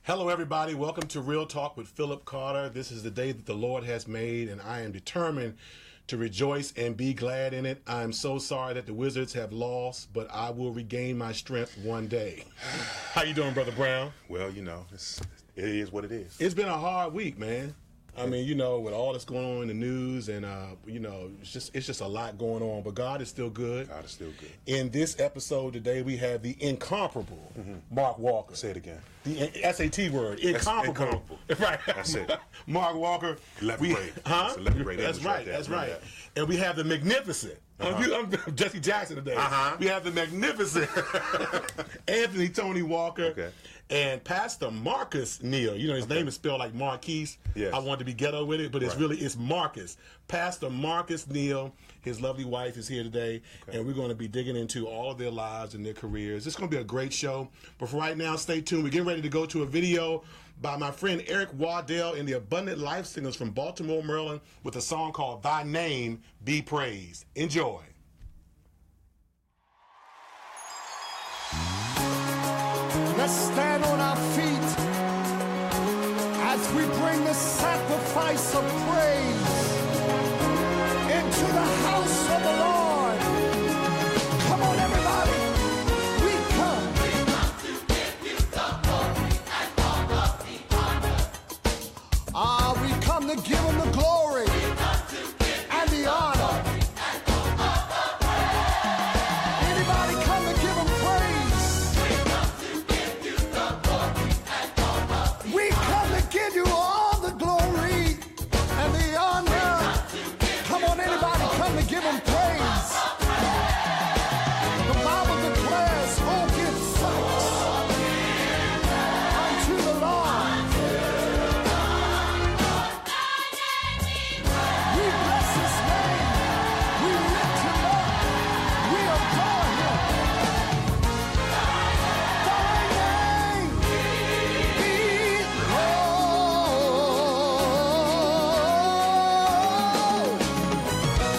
Hello, everybody. Welcome to Real Talk with Phillip Carter. This is the day that the Lord has made, and I am determined to rejoice and be glad in it. I'm so sorry that the Wizards have lost, but I will regain my strength one day. How you doing, Brother Brown? Well, you know, it is what it is. It's been a hard week, man. I mean, you know, with all that's going on in the news and, you know, it's just a lot going on. But God is still good. God is still good. In this episode today, we have the incomparable Mark Walker. Say it again. The SAT word, incomparable. Right. That's it. Mark Walker. 11th grade. Huh? It's 11th grade. That's right. That's right. And we have the magnificent. I'm Jesse Jackson today. We have the magnificent Anthony Tony Walker. Okay. And Pastor Marcus Neal. You know, his name is spelled like Marquise. Yes. I wanted to be ghetto with it, but it's Marcus. Pastor Marcus Neal, his lovely wife is here today, and we're going to be digging into all of their lives and their careers. It's going to be a great show. But for right now, stay tuned. We're getting ready to go to a video by my friend Eric Waddell and the Abundant Life Singers from Baltimore, Maryland, with a song called Thy Name Be Praised. Enjoy. Let's stand on our feet as we bring the sacrifice of praise into the house of the Lord. Come on, everybody. We come to give you the glory and all of the honor. We come to give him the glory and the honor. Anybody come to give him praise? We come to give you all the glory and the honor. Come on, anybody come to give him praise. The Bible declares, oh, give thanks unto the Lord. We bless his name. We lift him up. We adore him. Thy name be praised.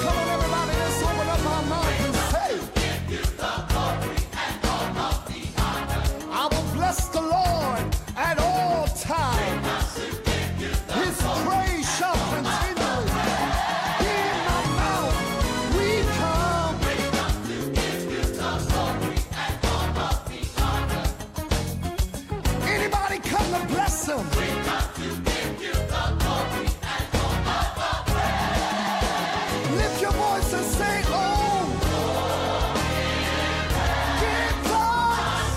Come on, everybody, let's open up our mouth and say, I will bless the Lord at all times. His praise shall continually be in my mouth. We come. Anybody come to bless him? Lift your voice and say, oh, give thanks.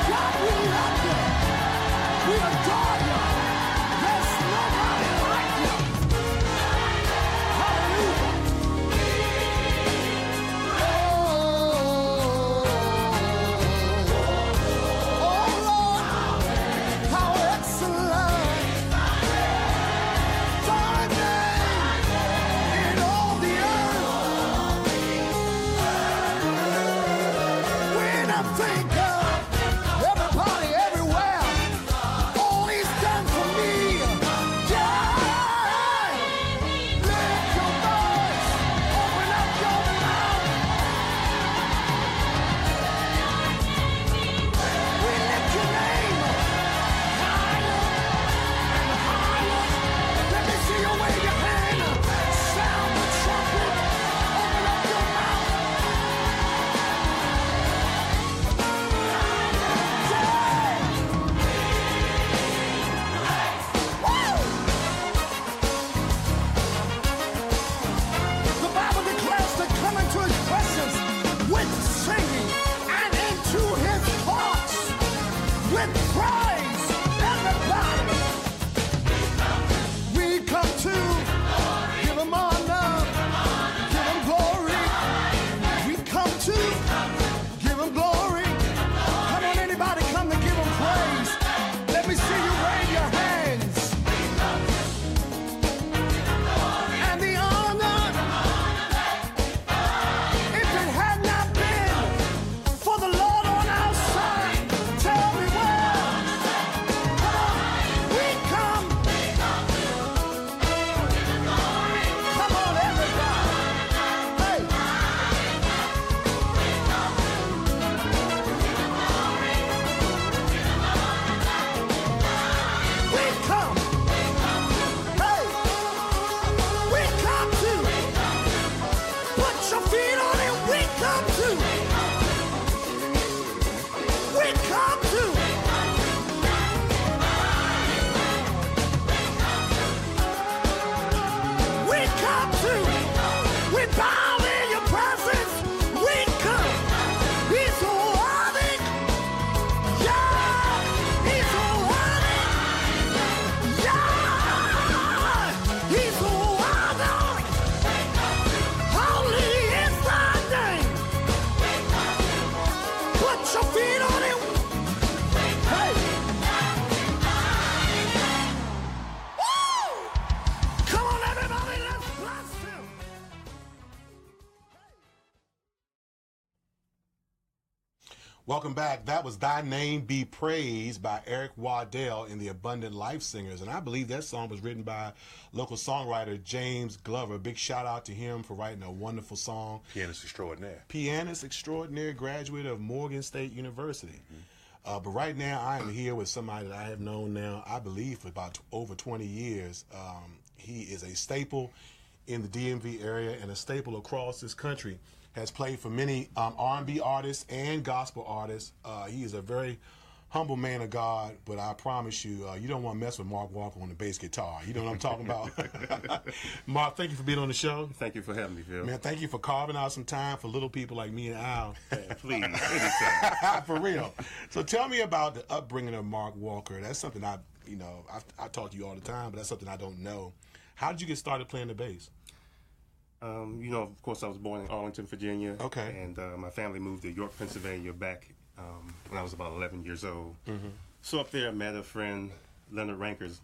God, we love you. We adore you. There's nobody like you. Hallelujah. Oh, Lord, how excellent thy name in all the earth. When I think of everybody everywhere, all he's done for me, yeah. Lift your voice, open up your mouth. We lift your name higher and higher. Let me see you wave your hand. Sound the trumpet. Open up your mouth. The Bible declares to come into his presence with singing and into his courts with praise. Everybody, we come to give him honor, give him glory. We come to give him glory. Come on, anybody come to give him praise. Let me see you wave your hands. And the honor. If it had not been for the Lord on our side, tell me where Welcome back. That was Thy Name Be Praised by Eric Waddell in the Abundant Life Singers. And I believe that song was written by local songwriter James Glover. Big shout out to him for writing a wonderful song. Pianist extraordinaire. Pianist extraordinaire, graduate of Morgan State University. But right now I am here with somebody that I have known now, I believe, for about over 20 years. He is a staple in the DMV area and a staple across this country. Has played for many R&B artists and gospel artists. He is a very humble man of God, but I promise you, you don't want to mess with Mark Walker on the bass guitar. You know what I'm talking about? Mark, thank you for being on the show. Thank you for having me, Phil. Man, thank you for carving out some time for little people like me and Al. Please, anytime. For real. So tell me about the upbringing of Mark Walker. That's something I talk to you all the time, but that's something I don't know. How did you get started playing the bass? Of course, I was born in Arlington, Virginia. Okay. And my family moved to York, Pennsylvania back when I was about 11 years old. So up there, I met a friend, Leonard Rankins,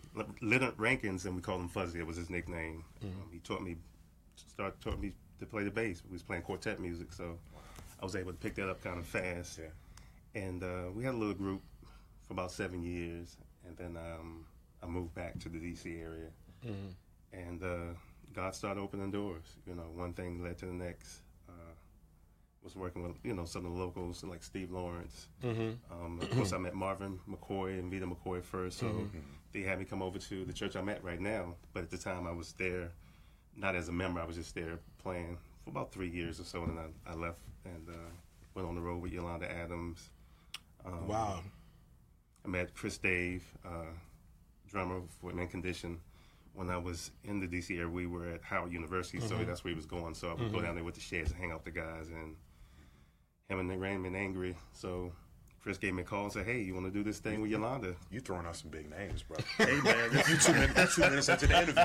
and we called him Fuzzy. It was his nickname. He taught me to play the bass. We was playing quartet music, so I was able to pick that up kind of fast. Yeah. And we had a little group for about 7 years, and then I moved back to the D.C. area. And God started opening doors. One thing led to the next. Was working with, some of the locals like Steve Lawrence. Of course, I met Marvin McCoy and Vita McCoy first, so they had me come over to the church I'm at right now. But at the time, I was there, not as a member. I was just there playing for about 3 years or so, and then I left and went on the road with Yolanda Adams. Wow. I met Chris Dave, drummer for Men Condition. When I was in the D.C. area, we were at Howard University, so that's where he was going. So I would go down there with the Sheds and hang out with the guys, and him and Raymond Angry. So Chris gave me a call and said, "Hey, you want to do this thing with Yolanda?" You throwing out some big names, bro. Hey man, you 2 minutes into the interview.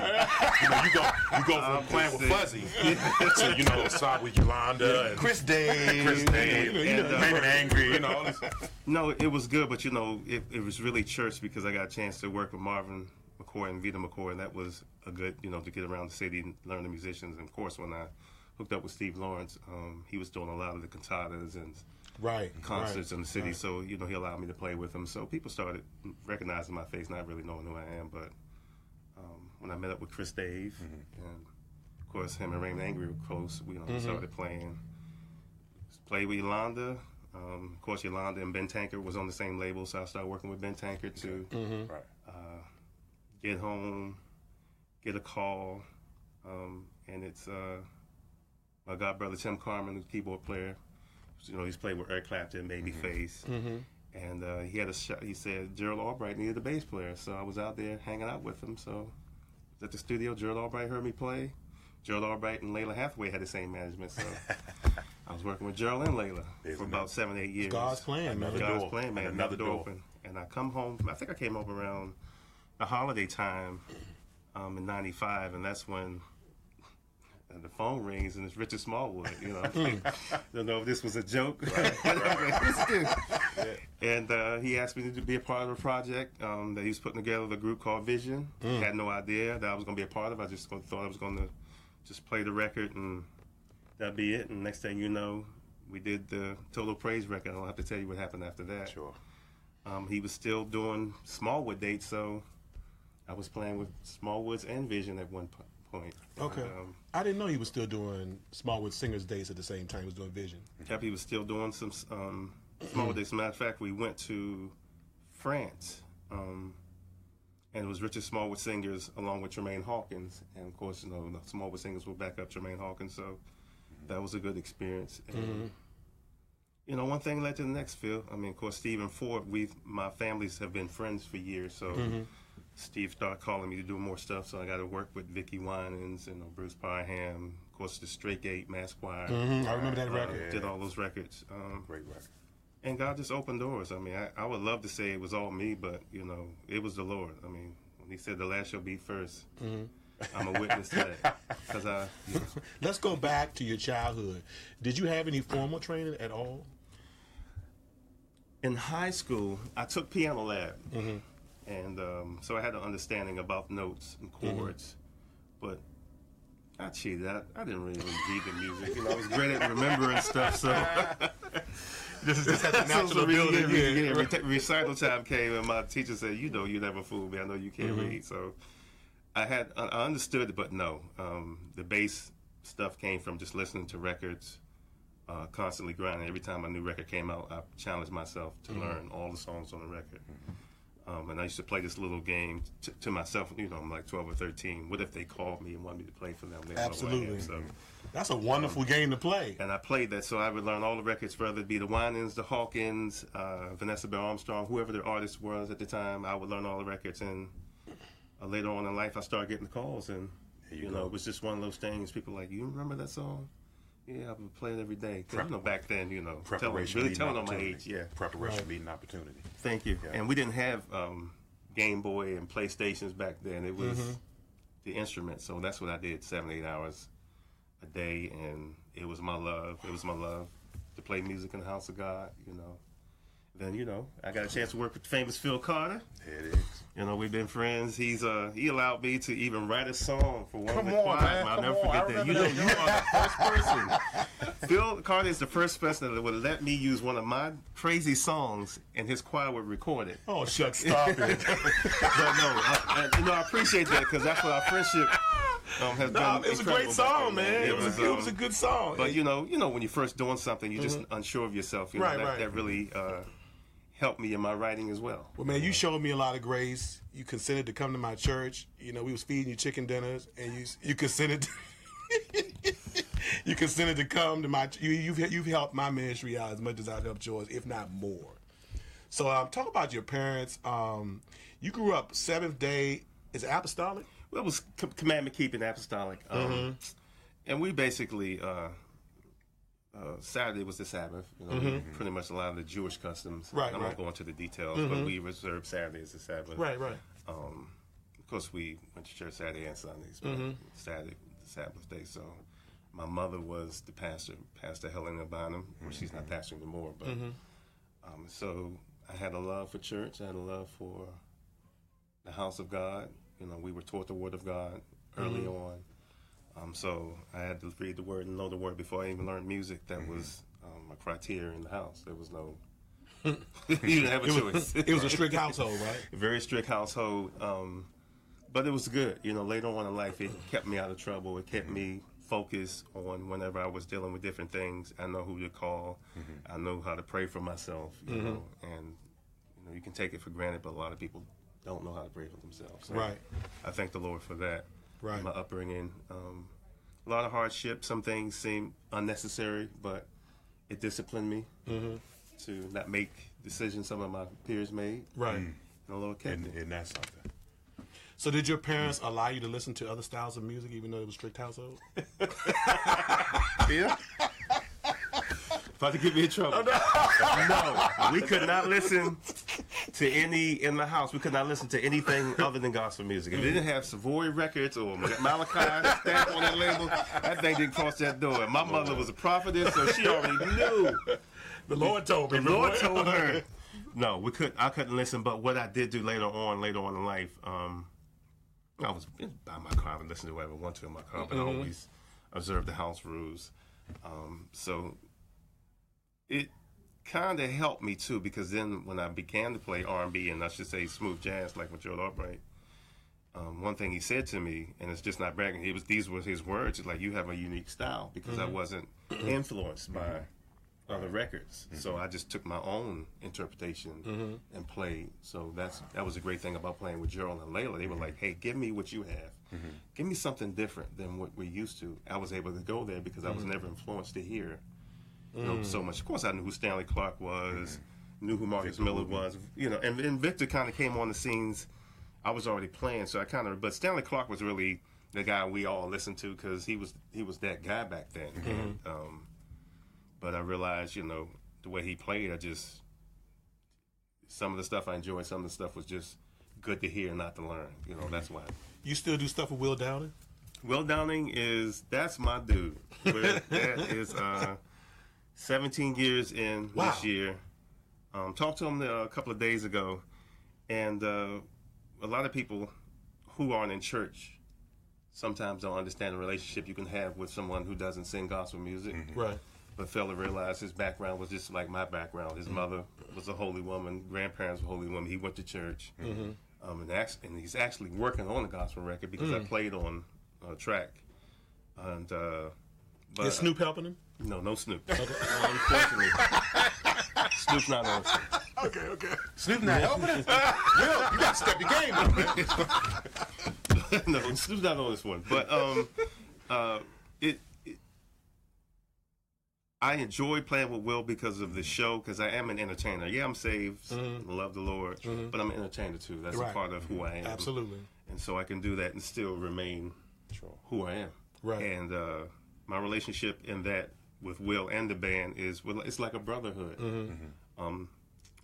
You go from playing with Fuzzy to start with Yolanda and Chris Dave, Raymond Angry, all this. No, it was good, but it was really church because I got a chance to work with Marvin McCoy and Vita McCoy, and that was a good, to get around the city and learn the musicians. And of course, when I hooked up with Steve Lawrence, he was doing a lot of the cantatas and concerts in the city, so he allowed me to play with him. So people started recognizing my face, not really knowing who I am. But when I met up with Chris Dave, and of course him and Raymond Angry were close, we started played with Yolanda. Of course, Yolanda and Ben Tankard was on the same label, so I started working with Ben Tankard to get home, get a call, and it's my god brother Tim Carmen, the keyboard player. He's played with Eric Clapton, Babyface, and he had a shot. He said Gerald Albright needed a bass player, so I was out there hanging out with him. So I was at the studio. Gerald Albright heard me play. Gerald Albright and Layla Hathaway had the same management, so I was working with Gerald and Layla for about 7, 8 years. God's plan, man. God's plan, man. Another door open. And I come home. I think I came home around the holiday time in '95, and that's when the phone rings and it's Richard Smallwood. I don't know if this was a joke. And he asked me to be a part of a project that he was putting together, the group called Vision. Had no idea that I was going to be a part of it. I just thought I was going to just play the record and that'd be it. And next thing you know, we did the Total Praise record. I don't have to tell you what happened after that. Sure. He was still doing Smallwood dates, so I was playing with Smallwoods and Vision at one point. Okay. I didn't know he was still doing Smallwood Singers Days at the same time he was doing Vision. Yep, he was still doing some Smallwood Days. As a matter of fact, we went to France, and it was Richard Smallwood Singers along with Tremaine Hawkins. And of course, the Smallwood Singers will back up Tremaine Hawkins, so that was a good experience. And, one thing led to the next, Phil. I mean, of course, Steve and Ford, my families have been friends for years, so Steve started calling me to do more stuff, so I got to work with Vicky Winans and Bruce Parham, of course, the Straight Gate Mass Choir. I remember that record. Did all those records. Great record. And God just opened doors. I mean, I would love to say it was all me, but, it was the Lord. I mean, when he said the last shall be first, I'm a witness to that. Let's go back to your childhood. Did you have any formal training at all? In high school, I took piano lab. And so I had an understanding about notes and chords, but I cheated. I didn't really read the music. I was great at remembering stuff. So Just had the natural ability. Recital time came, and my teacher said, "You know, you never fool me. I know you can't read." So I understood it, but no. The bass stuff came from just listening to records, constantly grinding. Every time a new record came out, I challenged myself to learn all the songs on the record. And I used to play this little game to myself. You know, I'm like 12 or 13. What if they called me and wanted me to play for them? They Absolutely. So that's a wonderful game to play. And I played that, so I would learn all the records, whether it be the Winans, the Hawkins, Vanessa Bell Armstrong, whoever the artist was at the time. I would learn all the records, and later on in life, I started getting the calls, and you know, it was just one of those things. People were like, "You remember that song?" Yeah, I would play it every day. You know, back then, you know, really telling on my age. Yeah, preparation meeting opportunity. Thank you. Yeah. And we didn't have Game Boy and PlayStations back then. It was the instrument, so that's what I did 7-8 hours a day, and it was my love. It was my love to play music in the house of God. You know, then you know, I got a chance to work with the famous Phil Carter. There it is. You know, we've been friends. He allowed me to even write a song for one of the choirs. Man. I'll never forget that. You know, you are the first person. Phil Carter is the first person that would let me use one of my crazy songs, and his choir would record it. Oh, shucks, stop it. But no, you know, I appreciate that, because that's what our friendship has done. It was a great song, man. It was a good song. But you know, when you're first doing something, you're just unsure of yourself. You know, that really helped me in my writing as well. Well, man, you showed me a lot of grace. You consented to come to my church. You know, we was feeding you chicken dinners, and you consented. You consented to come to my. You've helped my ministry out as much as I've helped yours, if not more. So, talk about your parents. You grew up Seventh Day. Is it apostolic? Well, it was commandment keeping apostolic, and we basically. Saturday was the Sabbath. You know, pretty much a lot of the Jewish customs. Right, I'm not going into the details, but we reserved Saturday as the Sabbath. Right. Of course, we went to church Saturday and Sundays, but Saturday the Sabbath day. So, my mother was the pastor, Pastor Helena Bonham. Well, she's not pastoring anymore, but so I had a love for church. I had a love for the house of God. You know, we were taught the Word of God early on. So I had to read the Word and know the Word before I even learned music. That was a criteria in the house. There was no, you didn't have a choice. It was a strict household, right? A very strict household. But it was good. You know, later on in life, it kept me out of trouble. It kept me focused on whenever I was dealing with different things. I know who to call. I know how to pray for myself, you know, and, you know, you can take it for granted, but a lot of people don't know how to pray for themselves. So right. I thank the Lord for that. Right. My upbringing. A lot of hardship. Some things seem unnecessary, but it disciplined me to not make decisions some of my peers made. Right. And a little kept me. And that's something. So did your parents allow you to listen to other styles of music, even though it was strict household? Yeah. About to get me in trouble. No, we could not listen to any in the house. We could not listen to anything other than gospel music. If it didn't have Savoy Records or Malachi stamp on that label, that thing didn't cross that door. And my mother was a prophetess, so she already knew. The Lord told me. The Lord told her. No, I couldn't listen. But what I did do later on in life, I was by my car. I would listen to whatever I want to in my car, but I always observed the house rules. So it kind of helped me too, because then when I began to play R&B, and I should say smooth jazz, like with Joe Albright, one thing he said to me, and it's just not bragging, these were his words, it's like, you have a unique style, because I wasn't influenced by other records. So I just took my own interpretation and played. So that was a great thing about playing with Gerald and Layla. They were like, hey, give me what you have. Give me something different than what we're used to. I was able to go there because I was never influenced to hear so much. Of course, I knew who Stanley Clarke was, knew who Marcus Miller was, you know, and Victor kind of came on the scenes. I was already playing, so but Stanley Clarke was really the guy we all listened to, because he was that guy back then. And, but I realized, you know, the way he played, some of the stuff I enjoyed, some of the stuff was just good to hear, not to learn. You know, that's why. You still do stuff with Will Downing? Will Downing that's my dude. That is 17 years in this year. Talked to him a couple of days ago, and a lot of people who aren't in church sometimes don't understand the relationship you can have with someone who doesn't sing gospel music. Right. but failed to realize his background was just like my background. His mother was a holy woman, grandparents were holy women. He went to church, and he's actually working on a gospel record because I played on track. And but Is Snoop helping him? no Snoop. Okay. Unfortunately, Snoop's not on. Okay. Snoop not helping him. Will, you got to step your game up, man. No, Snoop's not on this one. But I enjoy playing with Will because of the show, because I am an entertainer. Yeah, I'm saved, love the Lord, but I'm an entertainer too. That's a part of who I am. Absolutely. And so I can do that and still remain who I am. Right. And my relationship in that with Will and the band is, well, it's like a brotherhood.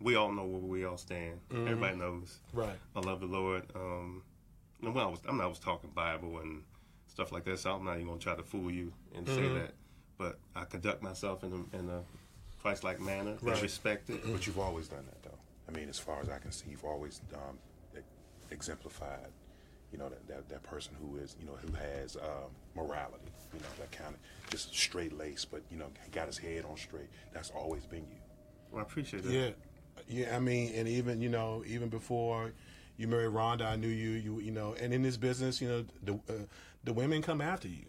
We all know where we all stand. Everybody knows. Right. I love the Lord. And when I was talking Bible and stuff like that, so I'm not even going to try to fool you and say that. But I conduct myself in a Christ-like manner, respected. But you've always done that, though. I mean, as far as I can see, you've always exemplified, you know, that person who is, you know, who has morality, you know, that kind of just straight lace, but, you know, got his head on straight. That's always been you. Well, I appreciate that. Yeah. I mean, and even, you know, even before you married Rhonda, I knew you know, and in this business, you know, the women come after you.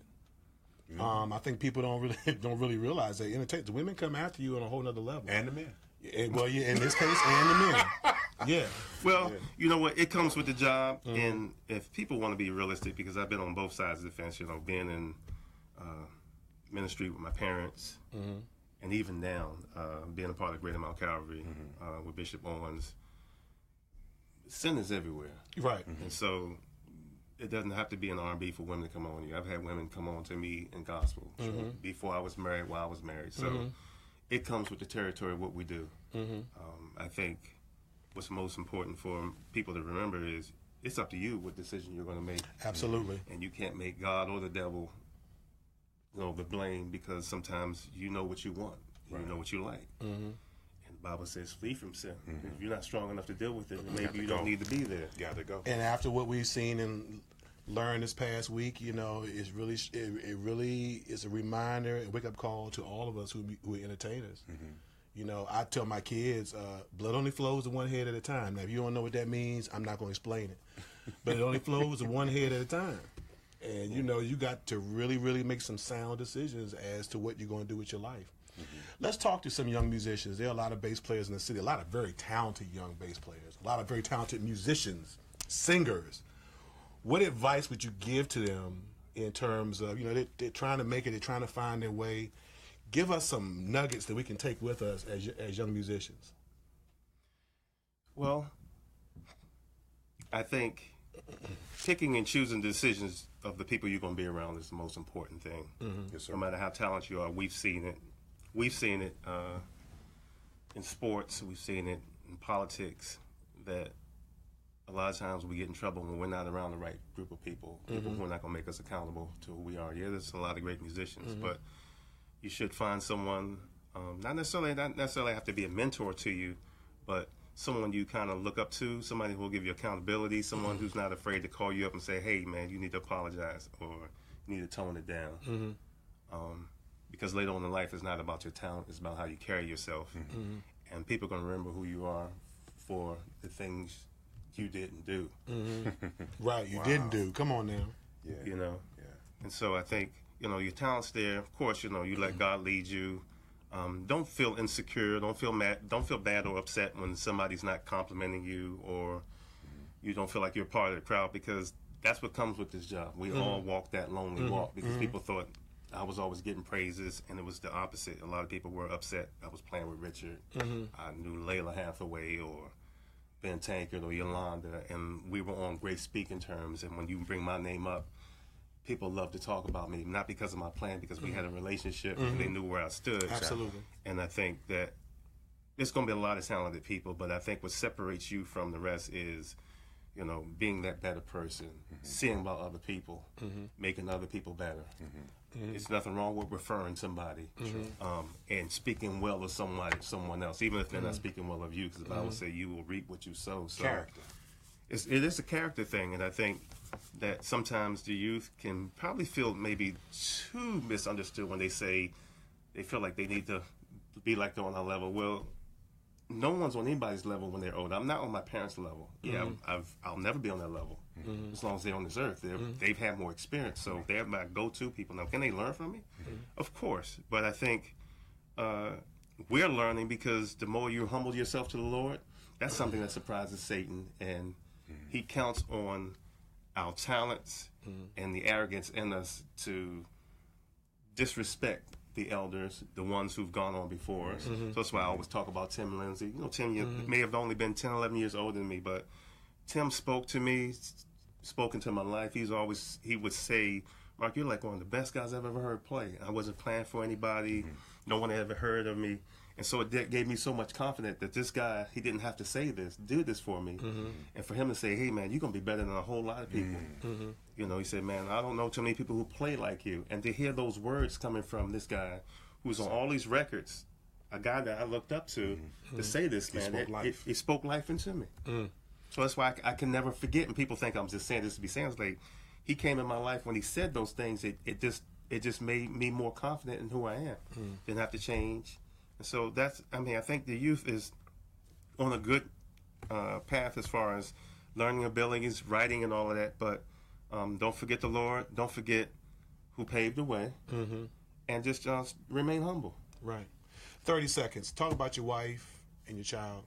I think people don't really realize that the women come after you on a whole nother level. And the men. Well, yeah, in this case, and the men. Yeah. Well, you know what? It comes with the job, and if people want to be realistic, because I've been on both sides of the fence, you know, being in ministry with my parents, and even now, being a part of Greater Mount Calvary with Bishop Owens, sin is everywhere. Right. And so it doesn't have to be an R&B for women to come on you. I've had women come on to me in gospel before I was married, while I was married. So it comes with the territory of what we do. I think what's most important for people to remember is it's up to you what decision you're going to make. Absolutely. And you can't make God or the devil, you know, the blame, because sometimes you know what you want, you know what you like. And the Bible says flee from sin. If you're not strong enough to deal with it, then maybe you don't need to be there. You got to go. And after what we've seen and learned this past week, you know, it really is a reminder and wake-up call to all of us who are entertainers. You know, I tell my kids, blood only flows to one head at a time. Now, if you don't know what that means, I'm not going to explain it. But it only flows to one head at a time. And, you know, you got to really, really make some sound decisions as to what you're going to do with your life. Let's talk to some young musicians. There are a lot of bass players in the city, a lot of very talented young bass players, a lot of very talented musicians, singers. What advice would you give to them in terms of, you know, they're trying to make it, they're trying to find their way? Give us some nuggets that we can take with us as young musicians. Well, I think picking and choosing decisions of the people you're going to be around is the most important thing. Yes, sir. No matter how talented you are, we've seen it. We've seen it in sports. We've seen it in politics, that a lot of times we get in trouble when we're not around the right group of people, people who are not going to make us accountable to who we are. Yeah, there's a lot of great musicians, but you should find someone, not necessarily have to be a mentor to you, but someone you kind of look up to, somebody who will give you accountability, someone who's not afraid to call you up and say, hey, man, you need to apologize, or you need to tone it down. Because later on in life, it's not about your talent, it's about how you carry yourself. And people are going to remember who you are for the things you didn't do. Right, you didn't do. Come on now. Yeah. You know? Yeah. And so I think, you know, your talent's there. Of course, you know, you let God lead you. Don't feel insecure. Don't feel mad. Don't feel bad or upset when somebody's not complimenting you, or you don't feel like you're part of the crowd, because that's what comes with this job. We all walk that lonely walk, because people thought I was always getting praises, and it was the opposite. A lot of people were upset I was playing with Richard. I knew Layla Hathaway or Ben Tankard or Yolanda, and we were on great speaking terms. And when you bring my name up, people love to talk about me, not because of my playing, because we had a relationship and they knew where I stood. Absolutely. And I think that there's going to be a lot of talented people, but I think what separates you from the rest is, you know, being that better person, seeing about other people, making other people better. It's nothing wrong with referring somebody and speaking well of someone else, even if they're not speaking well of you, because the Bible says you will reap what you sow. So Character. it is a character thing, and I think that sometimes the youth can probably feel maybe too misunderstood when they say they feel like they need to be like they're on our level. Well, no one's on anybody's level when they're older. I'm not on my parents' level. Yeah, I'll never be on that level as long as they're on this earth. They've had more experience, so they're my go-to people. Now, can they learn from me? Of course, but I think we're learning because the more you humble yourself to the Lord, that's something that surprises Satan, and he counts on our talents and the arrogance in us to disrespect the elders, the ones who've gone on before us. So that's why I always talk about Tim Lindsay. You know, Tim, you may have only been 10, 11 years older than me, but Tim spoke to me, spoke into my life. He would say, Mark, you're like one of the best guys I've ever heard play. I wasn't playing for anybody. No one had ever heard of me. And so it gave me so much confidence that this guy, he didn't have to say this, do this for me. And for him to say, hey, man, you're going to be better than a whole lot of people. You know, he said, man, I don't know too many people who play like you. And to hear those words coming from this guy who's on all these records, a guy that I looked up to say this, man, he spoke life into me. So that's why I can never forget. And people think I'm just saying this to be saying, it's like, he came in my life when he said those things, it just made me more confident in who I am. Didn't have to change. And so I think the youth is on a good path as far as learning abilities, writing and all of that, but don't forget the Lord, don't forget who paved the way, and just remain humble. Right. 30 seconds. Talk about your wife and your child.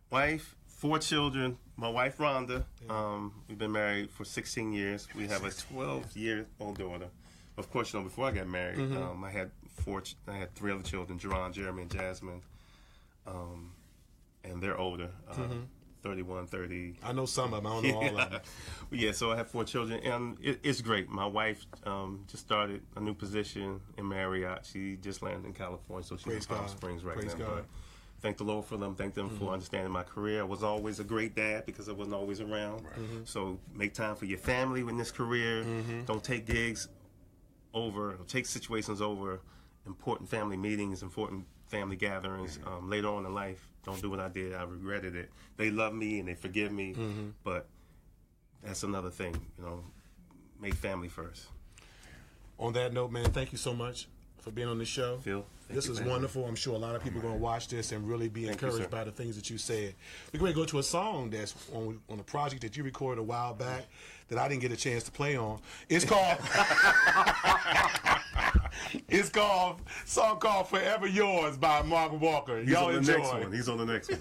Wife, 4 children. My wife, Rhonda, we've been married for 16 years. We have a 12-year-old daughter. Of course, you know, before I got married, I had 3 other children, Jerron, Jeremy, and Jasmine, and they're older, 31, 30. I know some of them. I don't know all of them. Yeah, so I have 4 children, and it's great. My wife just started a new position in Marriott. She just landed in California, so she's in Palm Springs right now. But thank the Lord for them. Thank them for understanding my career. I was always a great dad because I wasn't always around. So make time for your family in this career. Don't take gigs over, take situations over important family meetings, important family gatherings. Later on in life, don't do what I did. I regretted it. They love me and they forgive me, but that's another thing. You know, make family first. On that note, man, thank you so much for being on the show. Phil, this is wonderful. I'm sure a lot of people are going to watch this and really be encouraged by the things that you said. We're going to go to a song that's on a project that you recorded a while back that I didn't get a chance to play on. It's called a song called Forever Yours by Mark Walker. Y'all enjoy. He's on the next one.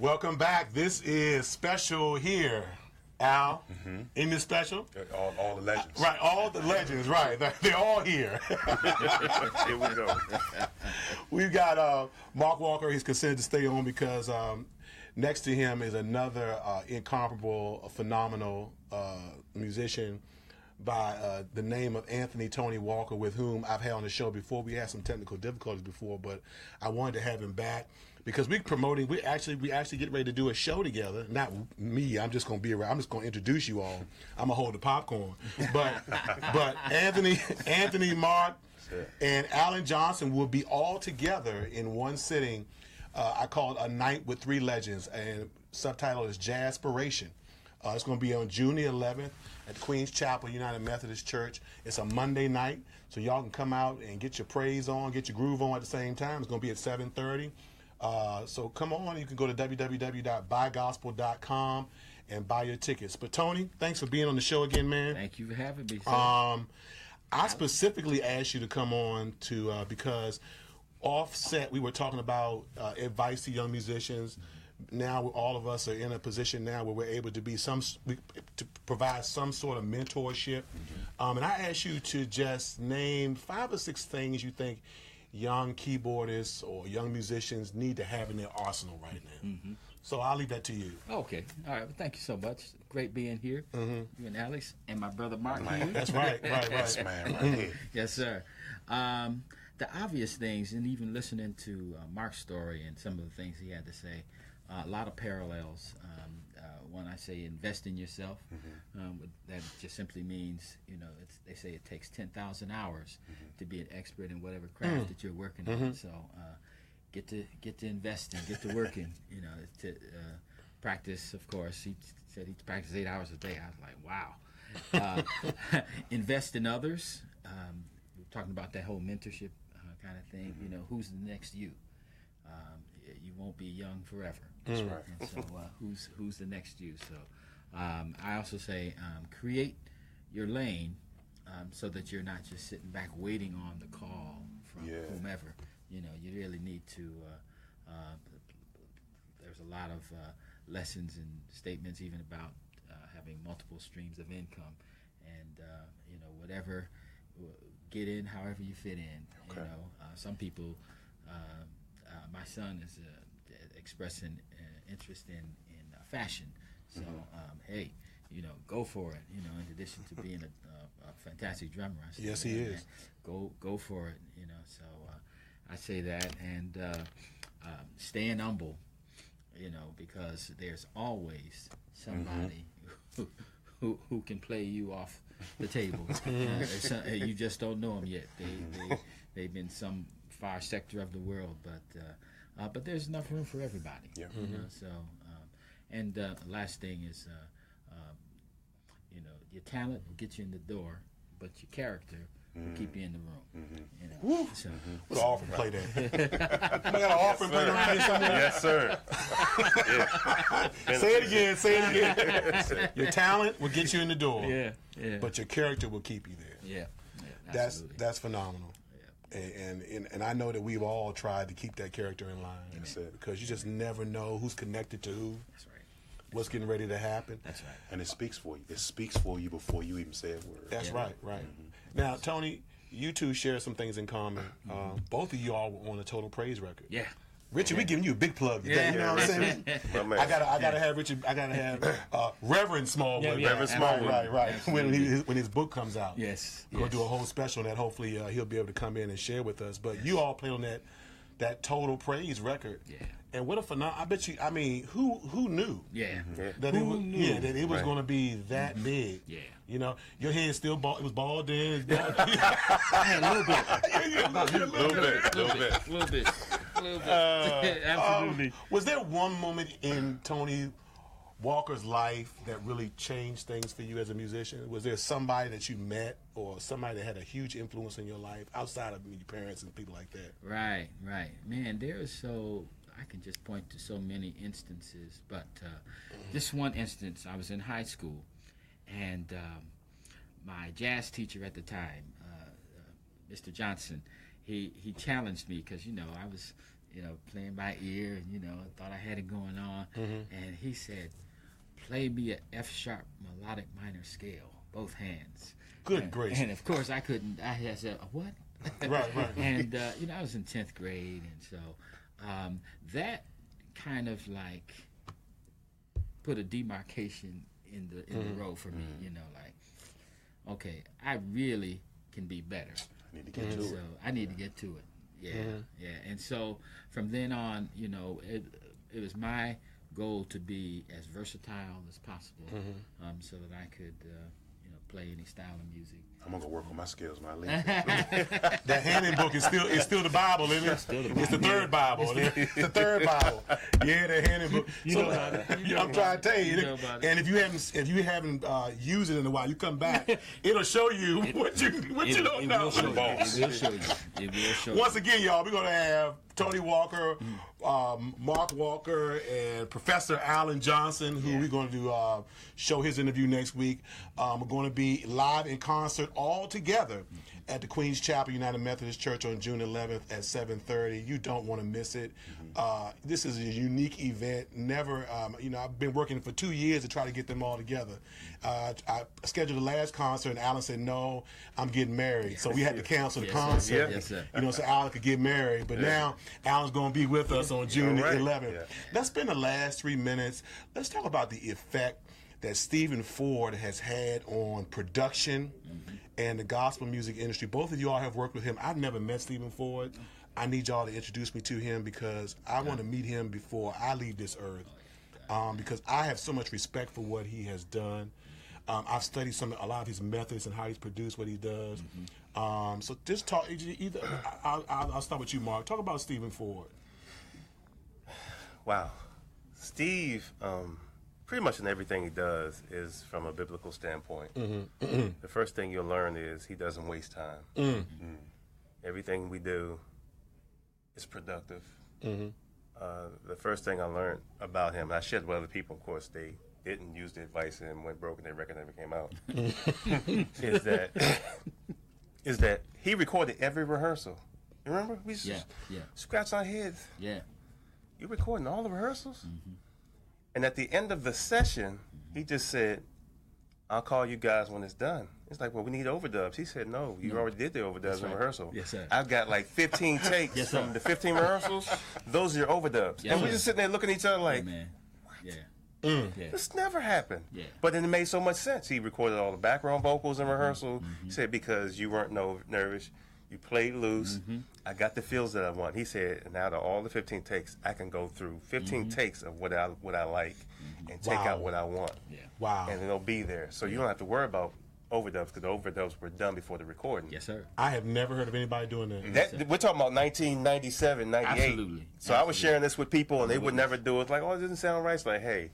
Welcome back. This is special here, Al. In this special, All the legends. right? All the legends, right? They're all here. Here we go. We've got Mark Walker. He's considered to stay on because next to him is another incomparable, phenomenal musician by the name of Anthony Tony Walker, with whom I've had on the show before. We had some technical difficulties before, but I wanted to have him back because we actually get ready to do a show together. Not me. I'm just going to be around. I'm just going to introduce you all. I'm going to hold the popcorn. But Anthony, Mark, and Alan Johnson will be all together in one sitting. I call it A Night with Three Legends, and subtitle is Jazzpiration. It's going to be on June the 11th at Queens Chapel, United Methodist Church. It's a Monday night, so y'all can come out and get your praise on, get your groove on at the same time. It's going to be at 7:30. So come on. You can go to www.buygospel.com and buy your tickets. But Tony, thanks for being on the show again, man. Thank you for having me, sir. I specifically asked you to come on because offset, we were talking about advice to young musicians. Now all of us are in a position now where we're able to be to provide some sort of mentorship. And I asked you to just name 5 or 6 things you think young keyboardists or young musicians need to have in their arsenal right now. So I'll leave that to you. Okay. All right. Well, thank you so much. Great being here. You and Alex and my brother Mark here. That's right. Yes, man. Right here. Yes, sir. The obvious things, and even listening to Mark's story and some of the things he had to say, a lot of parallels. When I say invest in yourself, that just simply means, they say it takes 10,000 hours to be an expert in whatever craft that you're working on. So get to investing, get to working. To practice. Of course, he said he practiced 8 hours a day. I was like, wow. Invest in others. We're talking about that whole mentorship kind of thing. Who's the next you? You won't be young forever. That's right. And so who's the next you? So I also say create your lane so that you're not just sitting back waiting on the call from whomever. You really need to. There's a lot of lessons and statements even about having multiple streams of income, and whatever, get in however you fit in. Okay. Some people. My son is expressing interest in fashion, so hey, go for it. In addition to being a fantastic drummer, I say, yes, he is. Go for it. So I say that, and staying humble. Because there's always somebody who can play you off the table. You just don't know them yet. They've been some far sector of the world, but there's enough room for everybody. Yeah. So and the last thing is your talent will get you in the door, but your character will keep you in the room. So we'll offer play that. I got an offer play around here somewhere. Yes, sir. Say it again. Your talent will get you in the door. Yeah. But your character will keep you there. Yeah. That's phenomenal. And I know that we've all tried to keep that character in line, because you just never know who's connected to who. That's right. What's getting ready to happen. That's right. And it speaks for you. It speaks for you before you even say a word. That's right. Now, Tony, you two share some things in common. Both of you all were on a Total Praise record. Yeah. Richard, we giving you a big plug today. You know what I'm saying? I gotta have Richard. I gotta have Reverend Smallwood. Reverend Smallwood. Right. When his book comes out. Yes. We're gonna do a whole special on that. Hopefully, he'll be able to come in and share with us. But you all played on that Total Praise record. Yeah. And what a phenomenal! I bet you. I mean, who knew? Yeah. That it was going to be that big. Yeah. Your head still bald. It was bald then. A little bit. Absolutely. Was there one moment in Tony Walker's life that really changed things for you as a musician? Was there somebody that you met or somebody that had a huge influence in your life outside of your parents and people like that? Right. Man, I can just point to so many instances, but this one instance, I was in high school, and my jazz teacher at the time, Mr. Johnson, he challenged me because I was playing by ear, and thought I had it going on. And he said, "Play me a F sharp melodic minor scale, both hands." Good gracious. And of course, I couldn't. I said, "What?" Right. And I was in 10th grade, and so that kind of like put a demarcation in the road for me. Like, okay, I really can be better. I need to get to it. I need to get to it. Yeah. And so from then on, it was my goal to be as versatile as possible, so that I could, play any style of music. I'm gonna go work on my skills, my lead. That Hannon book is still the Bible, isn't it? It's the third Bible. It's the third Bible. Yeah, the Hannon book. I'm trying to tell you. And if you haven't used it in a while, you come back, it'll show you what you don't know. It will show you. It will show you. Once again, y'all, we're gonna have Tony Walker, Mark Walker, and Professor Alan Johnson, who we're going to show his interview next week. We're going to be live in concert all together at the Queens Chapel United Methodist Church on June 11th at 7:30. You don't want to miss it. This is a unique event. Never, I've been working for 2 years to try to get them all together. I scheduled the last concert, and Alan said, "No, I'm getting married," so we had to cancel the concert. Yes, sir. So Alan could get married. But now Alan's going to be with us on June 11th. Yeah. Let's spend the last 3 minutes. Let's talk about the effect that Stephen Ford has had on production and the gospel music industry. Both of y'all have worked with him. I've never met Stephen Ford. I need y'all to introduce me to him because I want to meet him before I leave this earth, because I have so much respect for what he has done. I've studied a lot of his methods and how he's produced what he does. So just talk. I'll start with you, Mark. Talk about Stephen Ford. Wow. Steve, pretty much in everything he does is from a biblical standpoint. The first thing you'll learn is he doesn't waste time. Everything we do is productive. The first thing I learned about him, I shared with other people, of course, they didn't use the advice and went broke and their record never came out, is that he recorded every rehearsal. You remember? We used to scratch our heads. Yeah. You recording all the rehearsals? And at the end of the session, he just said, "I'll call you guys when it's done." It's like, "Well, we need overdubs." He said, "No, you already did the overdubs in rehearsal." Yes, sir. I've got like 15 takes from the 15 rehearsals. Those are your overdubs. And we're just sitting there looking at each other like, man. this never happened. Yeah. But then it made so much sense. He recorded all the background vocals in rehearsal. He said, "Because you weren't nervous. You played loose. I got the feels that I want." He said, "And out of all the 15 takes, I can go through 15 takes of what I like and take out what I want. Wow. And it'll be there. So you don't have to worry about overdubs because the overdubs were done before the recording." Yes, sir. I have never heard of anybody doing that. We're talking about 1997, 98. Absolutely. So I was sharing this with people, and they would never do it. It's like, "Oh, it doesn't sound right." It's like, hey,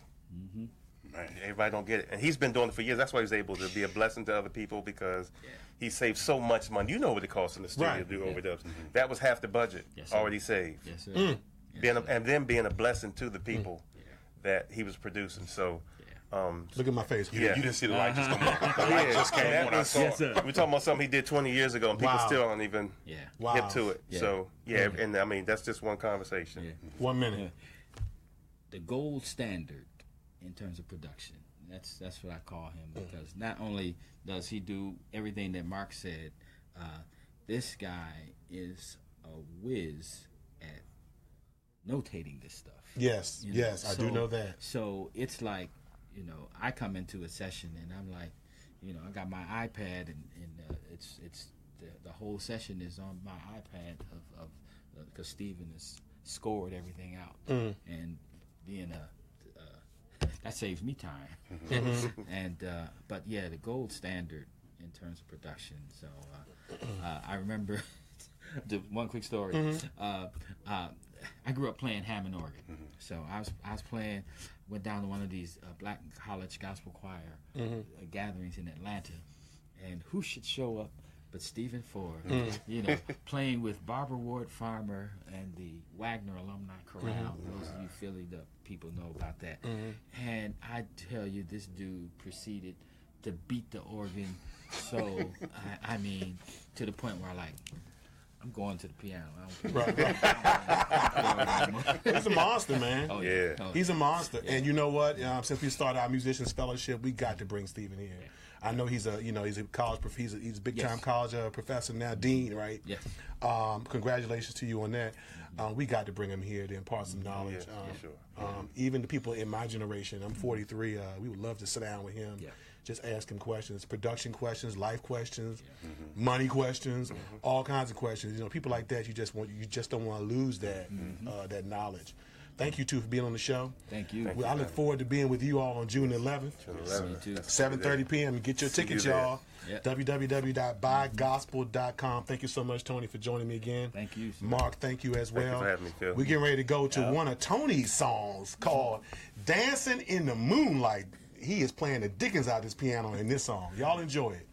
everybody don't get it. And he's been doing it for years. That's why he's able to be a blessing to other people because he saved so much money. You know what it costs in the studio to do overdubs. That was half the budget already saved. Yes, sir. And then being a blessing to the people that he was producing. So, Look at my face. You didn't see the light just come on. The light just came on when I saw it. We're talking about something he did 20 years ago, and people still aren't even hip to it. So, and I mean, that's just one conversation. 1 minute. The gold standard in terms of production. That's what I call him, because not only does he do everything that Mark said, this guy is a whiz at notating this stuff. Yes, I do know that. So it's like, I come into a session and I'm like, I got my iPad and it's the whole session is on my iPad of because Steven has scored everything out, and being that saves me time. And but yeah, the gold standard in terms of production. So I remember one quick story. I grew up playing Hammond organ, so I was playing. Went down to one of these black college gospel choir gatherings in Atlanta, and who should show up but Stephen Ford, playing with Barbara Ward Farmer and the Wagner Alumni Chorale. Those of you Philly people know about that. And I tell you, this dude proceeded to beat the organ so, I mean, to the point where I'm going to the piano. I don't care. Right. He's a monster, man. Oh, Yeah. Oh, He's a monster. And you know what? Since we started our musicians fellowship, we got to bring Stephen here. I know he's a college he's a big time college professor now, dean, right? Yes. Congratulations to you on that. We got to bring him here to impart some knowledge. Sure. Even the people in my generation, I'm 43. We would love to sit down with him. Yeah. Just ask him questions, production questions, life questions, money questions, all kinds of questions. People like that. You just don't want to lose that that knowledge. Thank you, too, for being on the show. Thank you. I look forward to being with you all on June 11th. Me too. 7:30 p.m. Get your tickets, y'all. Yep. www.buygospel.com. Thank you so much, Tony, for joining me again. Thank you, sir. Mark, thank you as well. Thank you for having me, Phil. We're getting ready to go to one of Tony's songs called Dancing in the Moonlight. He is playing the dickens out of his piano in this song. Y'all enjoy it.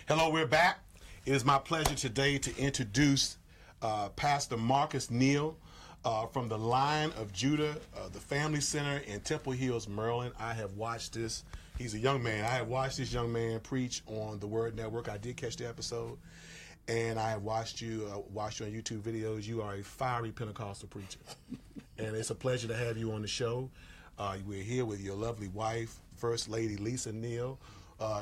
Hello, we're back. It is my pleasure today to introduce Pastor Marcus Neal from the Lion of Judah, the Family Center in Temple Hills, Maryland. I have watched this. He's a young man. I have watched this young man preach on the Word Network. I did catch the episode, and I have watched you on YouTube videos. You are a fiery Pentecostal preacher. and it's a pleasure to have you on the show. We're here with your lovely wife, First Lady Lisa Neal.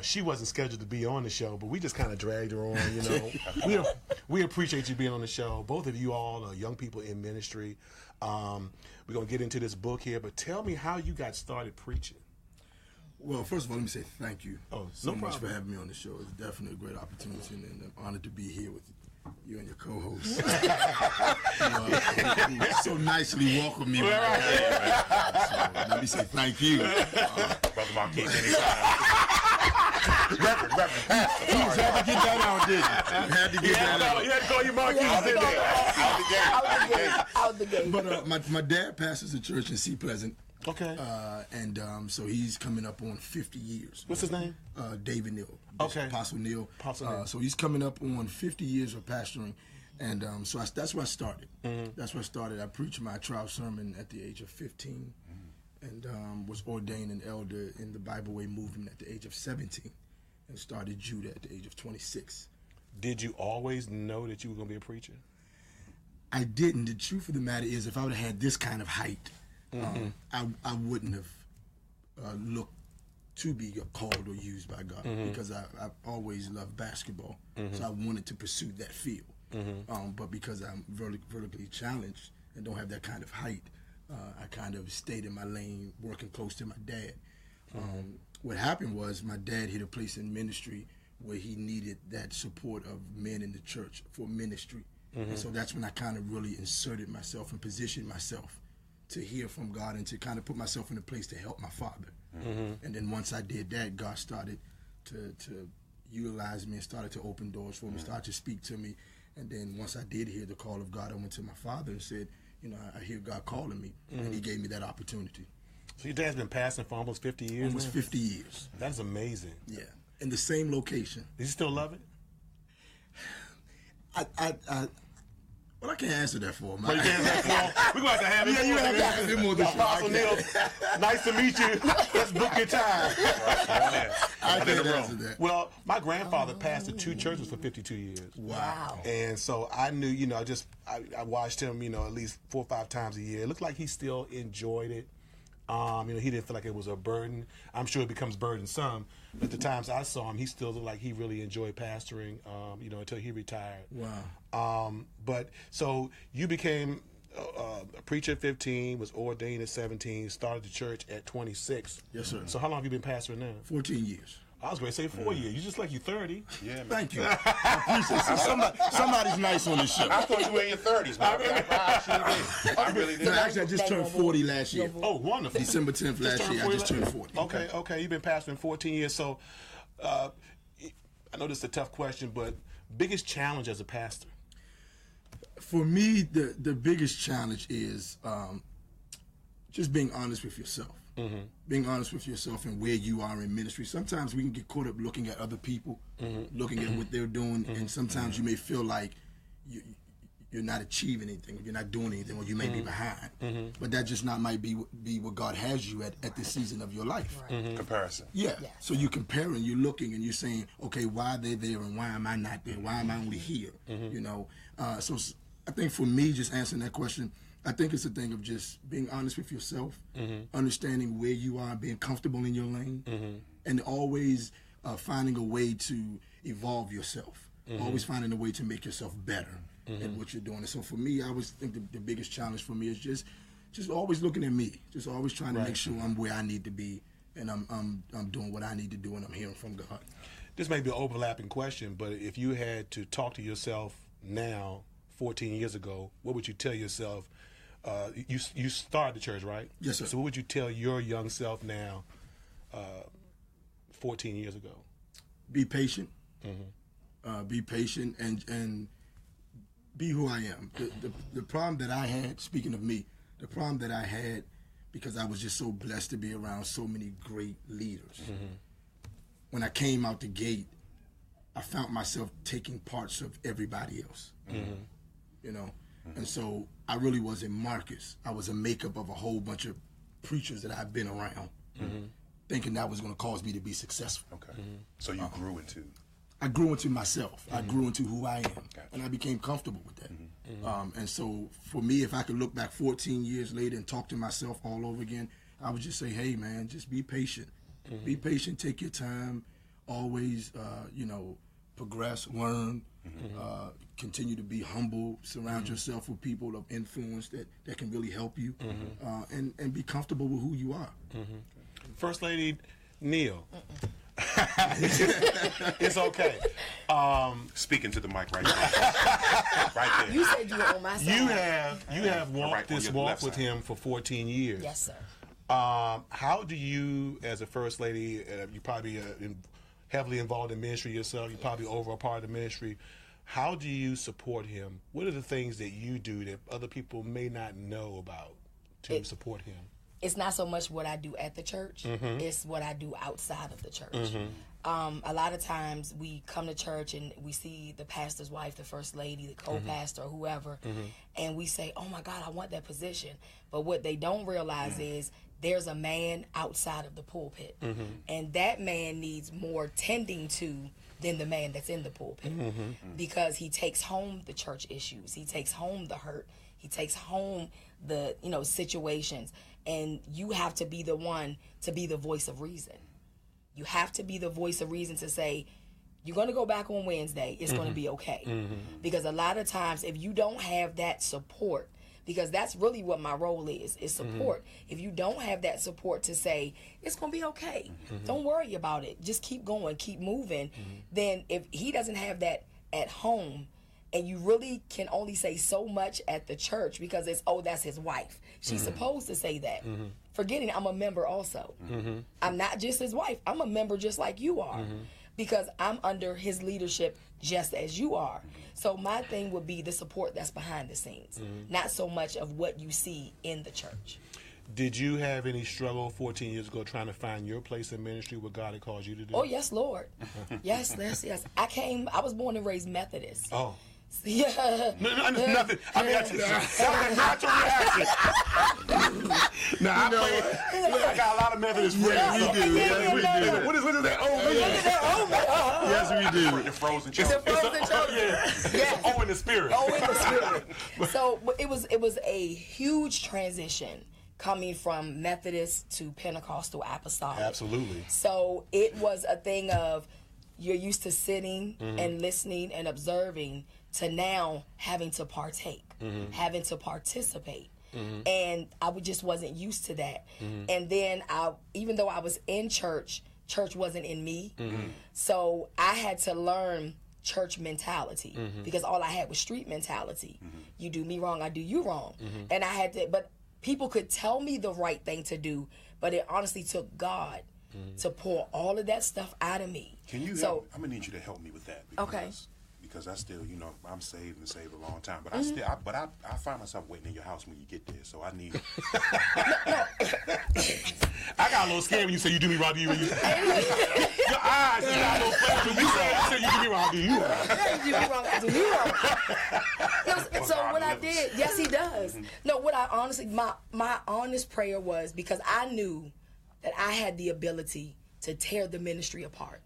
She wasn't scheduled to be on the show, but we just kind of dragged her on, you know. we appreciate you being on the show. Both of you all are young people in ministry. We're going to get into this book here, but tell me how you got started preaching. Well, first of all, let me say thank you so much for problem. having me on the show. It's definitely a great opportunity, and I'm honored to be here with you and your co-host. You so nicely welcomed me. So let me say thank you. Brother Marquis, anytime. Reverend, Pastor. You just had to get that out, didn't you? You had to get that out. You had to call you Marquis. Out the gate. But my dad pastors a church in Sea Pleasant. Okay. And so he's coming up on 50 years. What's his name? David Neal. Okay. Apostle Neal. Apostle Neal. So he's coming up on 50 years of pastoring. And so that's where I started. That's where I started. I preached my trial sermon at the age of 15 and was ordained an elder in the Bible Way movement at the age of 17 and started Judah at the age of 26. Did you always know that you were going to be a preacher? I didn't. The truth of the matter is, if I would have had this kind of height, I wouldn't have looked to be called or used by God because I've always loved basketball, so I wanted to pursue that field. But because I'm vertically challenged and don't have that kind of height, I kind of stayed in my lane, working close to my dad. What happened was my dad hit a place in ministry where he needed that support of men in the church for ministry. And so that's when I kind of really inserted myself and positioned myself to hear from God and to kind of put myself in a place to help my father. And then once I did that, God started to utilize me and started to open doors for me, started to speak to me. And then once I did hear the call of God, I went to my father and said, you know, I hear God calling me. And he gave me that opportunity. So your dad's been pastoring for almost 50 years Almost now? 50 years. That's amazing. Yeah. In the same location. Does he still love it? Well, I can't answer that for him. We're going to have to have him. Yeah, you have to have him more than Apostle Neal, nice to meet you. Let's book your time. I can't answer that. Well, my grandfather pastored 2 churches for 52 years. Wow. And so I knew, you know, I watched him, you know, at least 4 or 5 times a year. It looked like he still enjoyed it. You know, he didn't feel like it was a burden. I'm sure it becomes burdensome, but the times I saw him, he still looked like he really enjoyed pastoring, you know, until he retired. Wow. But so you became a preacher at 15, was ordained at 17, started the church at 26. Yes, sir. So how long have you been pastoring now? 14 years. I was going to say 4 years. You just like you're 30. Yeah, man. Thank you. I appreciate it. Somebody's nice on this show. I thought you were in your 30s, man. I really did. No, actually, I just turned 40 last year. Oh, wonderful. December 10th last year, I just turned 40. Okay. You've been pastoring 14 years. So I know this is a tough question, but biggest challenge as a pastor? For me, the biggest challenge is just being honest with yourself. Being honest with yourself and where you are in ministry. Sometimes we can get caught up looking at other people, looking at what they're doing, and sometimes you may feel like you're not achieving anything, or you're not doing anything, or you may be behind. But that just might be what God has you at this season of your life. Comparison. Yeah. So you're comparing, you're looking, and you're saying, okay, why are they there and why am I not there? Why am I only here? You know. So I think for me, just answering that question, I think it's a thing of just being honest with yourself, understanding where you are, being comfortable in your lane, and always finding a way to evolve yourself, always finding a way to make yourself better at what you're doing. And so for me, I always think the biggest challenge for me is just always looking at me, just always trying to make sure I'm where I need to be, and I'm doing what I need to do, and I'm hearing from God. This may be an overlapping question, but if you had to talk to yourself now, 14 years ago, what would you tell yourself? You started the church, right? Yes, sir. So what would you tell your young self now, 14 years ago? Be patient. Be patient and be who I am. The problem that I had, speaking of me, the problem that I had, because I was just so blessed to be around so many great leaders. When I came out the gate, I found myself taking parts of everybody else. You know? And so I really wasn't Marcus. I was a makeup of a whole bunch of preachers that I've been around, thinking that was going to cause me to be successful. Okay. So you grew into? I grew into myself. I grew into who I am, and I became comfortable with that. And so for me, if I could look back 14 years later and talk to myself all over again, I would just say, hey, man, just be patient. Be patient, take your time, always, progress, learn, continue to be humble, surround yourself with people of influence that can really help you, and be comfortable with who you are. First Lady Neil. It's okay. Speaking to the mic right now. Right there. You said you were on my side. You have walked Right on this your walk left with side. him for 14 years. Yes, sir. How do you, as a first lady, you probably heavily involved in ministry yourself, you're probably over a part of the ministry. How do you support him? What are the things that you do that other people may not know about to support him? It's not so much what I do at the church, it's what I do outside of the church. A lot of times we come to church and we see the pastor's wife, the first lady, the co-pastor, or whoever, and we say, oh my God, I want that position. But what they don't realize is there's a man outside of the pulpit, and that man needs more tending to than the man that's in the pulpit, because he takes home the church issues, he takes home the hurt, he takes home the situations, and you have to be the one to be the voice of reason. You have to be the voice of reason to say, you're going to go back on Wednesday, it's going to be okay. Because a lot of times if you don't have that support, because that's really what my role is support. If you don't have that support to say, it's going to be okay, don't worry about it, just keep going, keep moving, then if he doesn't have that at home, and you really can only say so much at the church because it's, oh, that's his wife, she's supposed to say that, forgetting I'm a member also. I'm not just his wife, I'm a member just like you are, because I'm under his leadership just as you are. So my thing would be the support that's behind the scenes, not so much of what you see in the church. Did you have any struggle 14 years ago trying to find your place in ministry, what God had called you to do? Oh, yes, Lord. Yes. I was born and raised Methodist. Oh. Yeah. No, nothing. I mean, not your reaction. Now, I got a lot of Methodist friends. Yes, we do. Yes, we do. What is that? Oh, man. Yes, we do. The frozen children. Yes. Oh, in the spirit. Oh, in the spirit. So it was a huge transition coming from Methodist to Pentecostal apostolic. Absolutely. So it was a thing of you're used to sitting and listening and observing to now having to partake, having to participate. And I just wasn't used to that. And then even though I was in church wasn't in me. So I had to learn church mentality because all I had was street mentality. You do me wrong, I do you wrong. And I had to, but people could tell me the right thing to do, but it honestly took God to pour all of that stuff out of me. Can you help? I'm gonna need you to help me with that. Okay. Because I still, I'm saved a long time, but I find myself waiting in your house when you get there. So I need. I got a little scared when you said you do me wrong. Your eyes got a little flash when you said you do me wrong. Do you wrong? You do me wrong, I do you wrong. No, so what I did, yes, he does. No, what I honestly, my honest prayer was, because I knew that I had the ability to tear the ministry apart.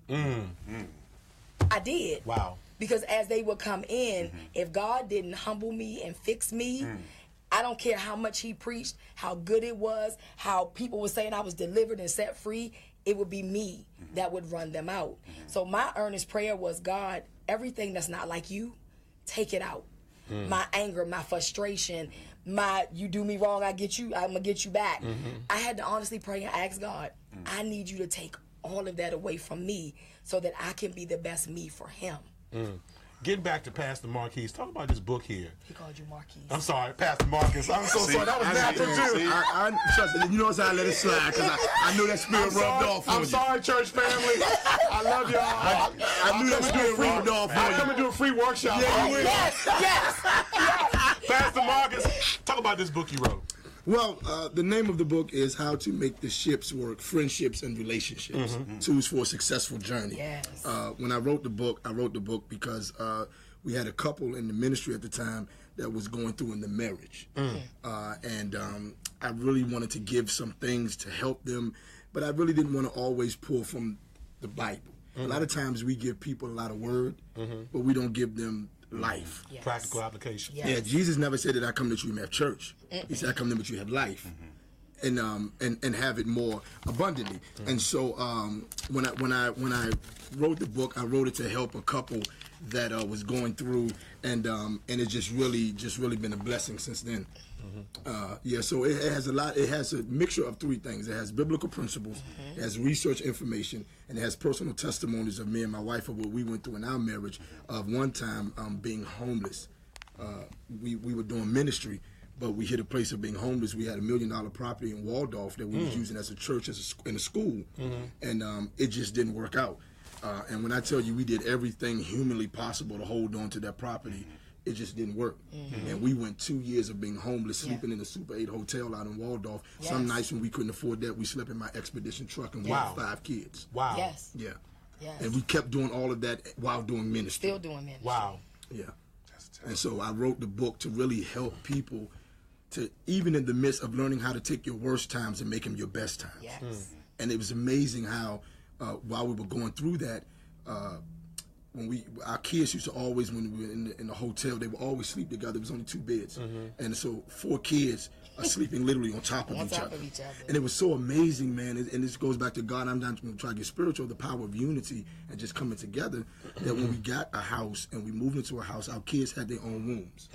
I did. Wow. Because as they would come in, if God didn't humble me and fix me, I don't care how much he preached, how good it was, how people were saying I was delivered and set free, it would be me that would run them out. So my earnest prayer was, God, everything that's not like you, take it out. My anger, my frustration, you do me wrong, I'm gonna get you back. I had to honestly pray and ask God, I need you to take all of that away from me so that I can be the best me for him. Getting back to Pastor Marquise, talk about this book here. He called you Marquise. I'm sorry, Pastor Marcus. I'm so sorry. That was natural too. I trust it. You notice how I let it slide because I knew that spirit rubbed off on you. I'm sorry, church family. I love y'all. I knew that spirit rubbed off on I'll you. come and do a free workshop. Yes. Pastor Marcus, talk about this book you wrote. Well, the name of the book is How to Make the Ships Work, Friendships and Relationships, Tools for a Successful Journey. Yes. When I wrote the book because we had a couple in the ministry at the time that was going through in the marriage. And I really wanted to give some things to help them, but I really didn't want to always pull from the Bible. A lot of times we give people a lot of word, but we don't give them life. Yes. Practical application. Yes. Yeah, Jesus never said that I come that you may have church. He said I come that you have life. And have it more abundantly. And so when I wrote the book, I wrote it to help a couple that was going through, and it's just really been a blessing since then. So it has a lot. It has a mixture of three things. It has biblical principles, it has research information, and it has personal testimonies of me and my wife of what we went through in our marriage. Of one time being homeless, we were doing ministry. But we hit a place of being homeless. We had $1 million property in Waldorf that we was using as a church, in a school, and it just didn't work out. And when I tell you we did everything humanly possible to hold on to that property, it just didn't work. And we went 2 years of being homeless, sleeping in a Super 8 hotel out in Waldorf. Yes. Some nights when we couldn't afford that, we slept in my Expedition truck, and we had 5 kids. Wow. Yes. Yeah. Yes. And we kept doing all of that while doing ministry. Still doing ministry. Wow. Yeah. And so I wrote the book to really help people to, even in the midst of learning how to take your worst times and make them your best times. Yes. And it was amazing how while we were going through that, when our kids used to always, when we were in the hotel, they would always sleep together. It was only 2 beds. And so 4 kids are sleeping literally on top of each other. And it was so amazing, man. And this goes back to God. I'm not going to try to get spiritual, the power of unity and just coming together, that when we got a house and we moved into a house, our kids had their own rooms.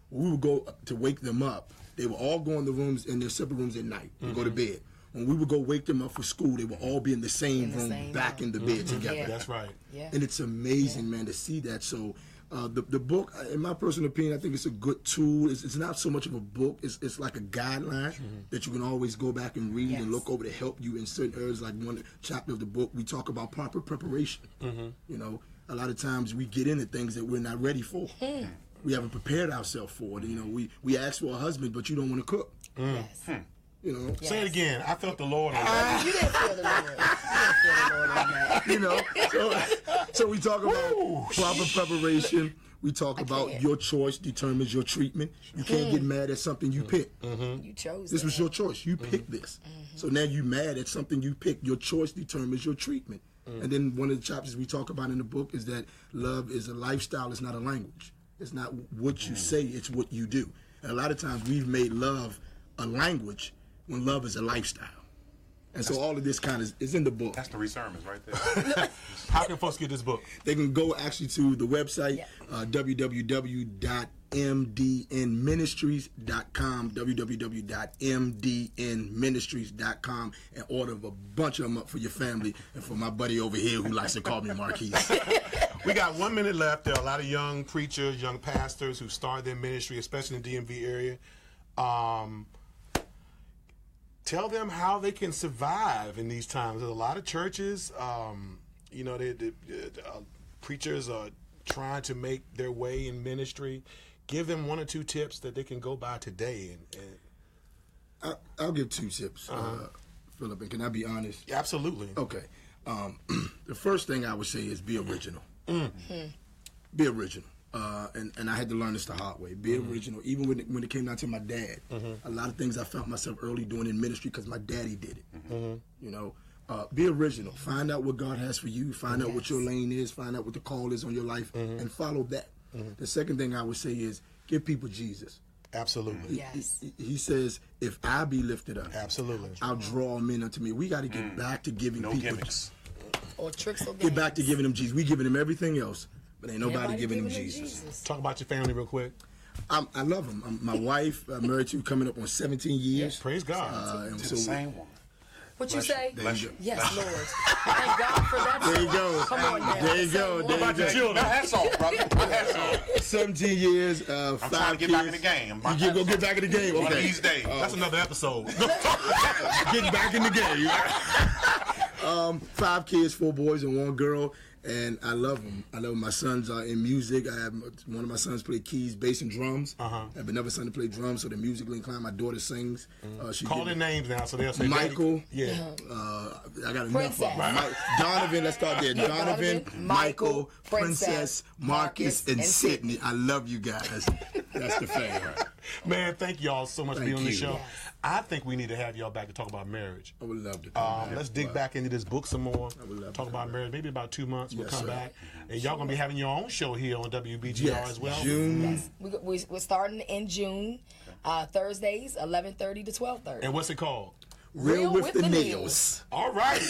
We would go to wake them up. They would all go in the rooms, in their separate rooms at night, and go to bed. When we would go wake them up for school, they would all be in the same room, back in the bed together. Yeah. That's right. Yeah. And it's amazing, man, to see that. So the book, in my personal opinion, I think it's a good tool. It's not so much of a book. It's like a guideline that you can always go back and read and look over to help you in certain areas. Like one chapter of the book, we talk about proper preparation. You know, a lot of times we get into things that we're not ready for. We haven't prepared ourselves for it. You know, we ask for a husband, but you don't want to cook. Yes. You know, Say it again. I felt the Lord on that. You didn't feel the Lord. You didn't feel the Lord on that. you know. So we talk about proper preparation. We talk about your choice determines your treatment. You can't get mad at something you picked. You chose This that. was your choice. You picked this. So now you mad at something you picked. Your choice determines your treatment. And then one of the chapters we talk about in the book is that love is a lifestyle. It's not a language. It's not what you say. It's what you do. And a lot of times we've made love a language when love is a lifestyle. And so all of this kind of is in the book. That's the resermons right there. How can folks get this book? They can go actually to the website, www.mdnministries.com, www.mdnministries.com, and order a bunch of them up for your family and for my buddy over here who likes to call me Marquise. We got 1 minute left. There are a lot of young preachers, young pastors who start their ministry, especially in the DMV area. Tell them how they can survive in these times. There's a lot of churches, you know, preachers are trying to make their way in ministry. Give them 1 or 2 tips that they can go by today. I'll give 2 tips, Phillip, and can I be honest? Absolutely. Okay. The first thing I would say is be original. Be original. And I had to learn this the hard way. Be original. Even when it came down to my dad, a lot of things I found myself early doing in ministry because my daddy did it. You know, be original. Find out what God has for you. Find out what your lane is. Find out what the call is on your life, and follow that. The second thing I would say is give people Jesus. Absolutely. Yes. He says, if I be lifted up, Absolutely. I'll draw men unto me. We got to get back to giving No people. gimmicks. Or tricks or games. Get back to giving them Jesus. We giving them everything else, but ain't nobody giving them Jesus. Talk about your family real quick. I love them. My wife, I'm married to, coming up on 17 years. Praise God. And To so the same one. What you say? Bless you. Yes, Lord. Thank God for that. There you go. Come on now. There you go. Say There what? you go. My hat's off, brother. My hat's off. 17 years, 5 I'm kids. trying to get back in the game. My You go get back in the game. One of Okay. these days. That's another episode. Getting back in the game. 5 kids, 4 boys and 1 girl, and I love them. I love them. My sons are in music. I have one of my sons play keys, bass, and drums. I have another son to play drums, so they're musically inclined. My daughter sings. Call their names now so they'll say Michael. Yeah. I got enough of Princess. them. Donovan, let's start there. Donovan, Michael, Princess, Princess, Marcus, and and Sydney. I love you guys. That's the family. Man, thank y'all so much for being on the show. Yes. I think we need to have y'all back to talk about marriage. I would love to come back. Let's dig back into this book some more. I would love to Talk come about back. marriage. Maybe about 2 months we'll Yes, come sir. back. And y'all going to be having your own show here on WBGR Yes, as well. June. Yes, we're starting in June, Thursdays, 11:30 to 12:30. And what's it called? Real with the nails. All right.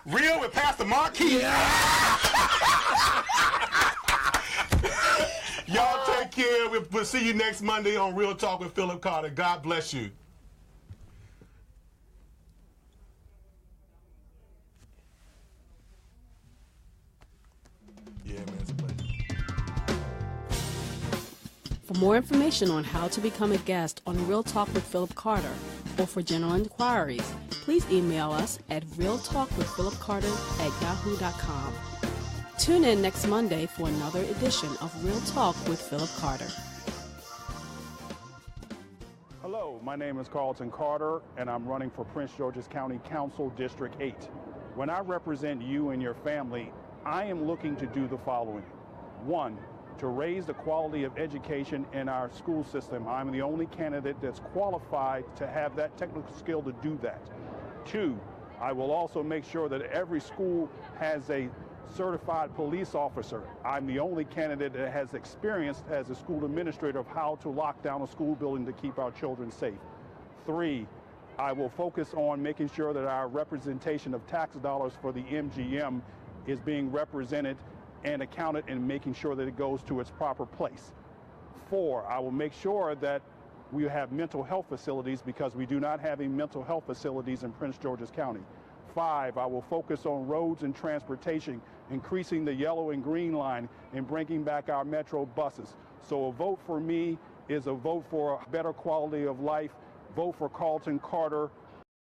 Real with Pastor Marquis. Y'all take care. We'll see you next Monday on Real Talk with Phillip Carter. God bless you. Yeah, man, it's a pleasure. For more information on how to become a guest on Real Talk with Phillip Carter, or for general inquiries, please email us at realtalkwithphillipcarter@yahoo.com. Tune in next Monday for another edition of Real Talk with Phillip Carter. Hello, my name is Carlton Carter, and I'm running for Prince George's County Council District 8. When I represent you and your family, I am looking to do the following. 1, to raise the quality of education in our school system. I'm the only candidate that's qualified to have that technical skill to do that. 2, I will also make sure that every school has a certified police officer. I'm the only candidate that has experience as a school administrator of how to lock down a school building to keep our children safe. 3, I will focus on making sure that our representation of tax dollars for the MGM is being represented and accounted, and making sure that it goes to its proper place. 4, I will make sure that we have mental health facilities, because we do not have any mental health facilities in Prince George's County. 5, I will focus on roads and transportation, increasing the yellow and green line and bringing back our metro buses. So a vote for me is a vote for a better quality of life. Vote for Carlton Carter